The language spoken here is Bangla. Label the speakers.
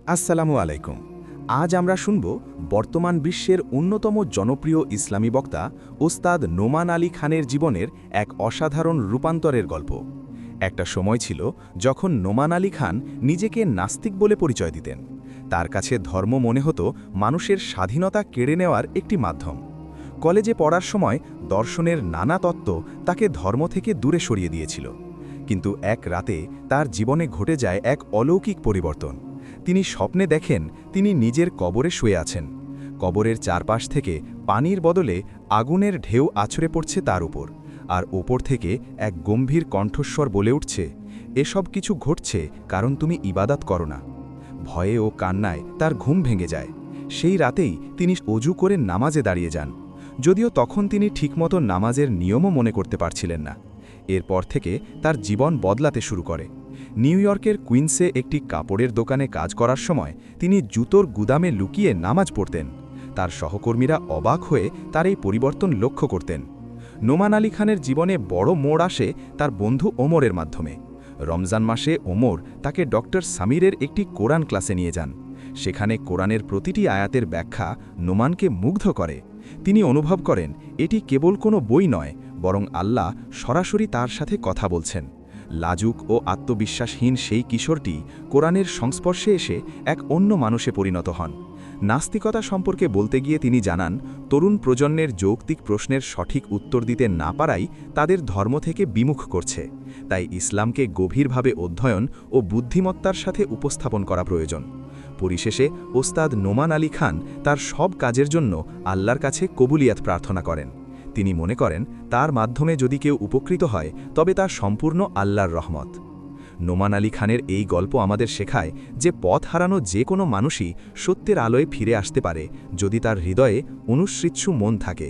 Speaker 1: আসসালামু আলাইকুম। আজ আমরা শুনব বর্তমান বিশ্বের অন্যতম জনপ্রিয় ইসলামী বক্তা ওস্তাদ নোমান আলী খানের জীবনের এক অসাধারণ রূপান্তরের গল্প। একটা সময় ছিল যখন নোমান আলী খান নিজেকে নাস্তিক বলে পরিচয় দিতেন। তার কাছে ধর্ম মনে হতো মানুষের স্বাধীনতা কেড়ে নেওয়ার একটি মাধ্যম। কলেজে পড়ার সময় দর্শনের নানা তত্ত্ব তাকে ধর্ম থেকে দূরে সরিয়ে দিয়েছিল। কিন্তু এক রাতে তার জীবনে ঘটে যায় এক অলৌকিক পরিবর্তন। তিনি স্বপ্নে দেখেন তিনি নিজের কবরে শুয়ে আছেন। কবরের চারপাশ থেকে পানির বদলে আগুনের ঢেউ আছড়ে পড়ছে তার উপর, আর ওপর থেকে এক গম্ভীর কণ্ঠস্বর বলে উঠছে, এসব কিছু ঘটছে কারণ তুমি ইবাদত করো না। ভয়ে ও কান্নায় তার ঘুম ভেঙে যায়। সেই রাতেই তিনি অজু করে নামাজে দাঁড়িয়ে যান, যদিও তখন তিনি ঠিকমতো নামাজের নিয়মও মনে করতে পারছিলেন না। এরপর থেকে তার জীবন বদলাতে শুরু করে। নিউ ইয়র্কের কুইন্সে একটি কাপড়ের দোকানে কাজ করার সময় তিনি জুতোর গুদামে লুকিয়ে নামাজ পড়তেন। তার সহকর্মীরা অবাক হয়ে তার এই পরিবর্তন লক্ষ্য করতেন। নোমান আলী খানের জীবনে বড় মোড় আসে তার বন্ধু ওমরের মাধ্যমে। রমজান মাসে ওমর তাকে ডক্টর সামিরের একটি কোরআন ক্লাসে নিয়ে যান। সেখানে কোরআনের প্রতিটি আয়াতের ব্যাখ্যা নোমানকে মুগ্ধ করে। তিনি অনুভব করেন এটি কেবল কোনো বই নয়, বরং আল্লাহ সরাসরি তার সাথে কথা বলছেন। লাজুক ও আত্মবিশ্বাসহীন সেই কিশোরটি কোরআনের সংস্পর্শে এসে এক অন্য মানুষে পরিণত হন। নাস্তিকতা সম্পর্কে বলতে গিয়ে তিনি জানান, তরুণ প্রজন্মের যৌক্তিক প্রশ্নের সঠিক উত্তর দিতে না পারাই তাদের ধর্ম থেকে বিমুখ করছে। তাই ইসলামকে গভীরভাবে অধ্যয়ন ও বুদ্ধিমত্তার সাথে উপস্থাপন করা প্রয়োজন। পরিশেষে ওস্তাদ নোমান আলী খান তার সব কাজের জন্য আল্লাহর কাছে কবুলিয়াত প্রার্থনা করেন। তিনি মনে করেন তার মাধ্যমে যদি কেউ উপকৃত হয় তবে তা সম্পূর্ণ আল্লাহর রহমত। নোমান আলী খানের এই গল্প আমাদের শেখায় যে পথ হারানো যে কোনো মানুষই সত্যের আলোয় ফিরে আসতে পারে যদি তার হৃদয়ে অনুসৃচ্ছু মন থাকে।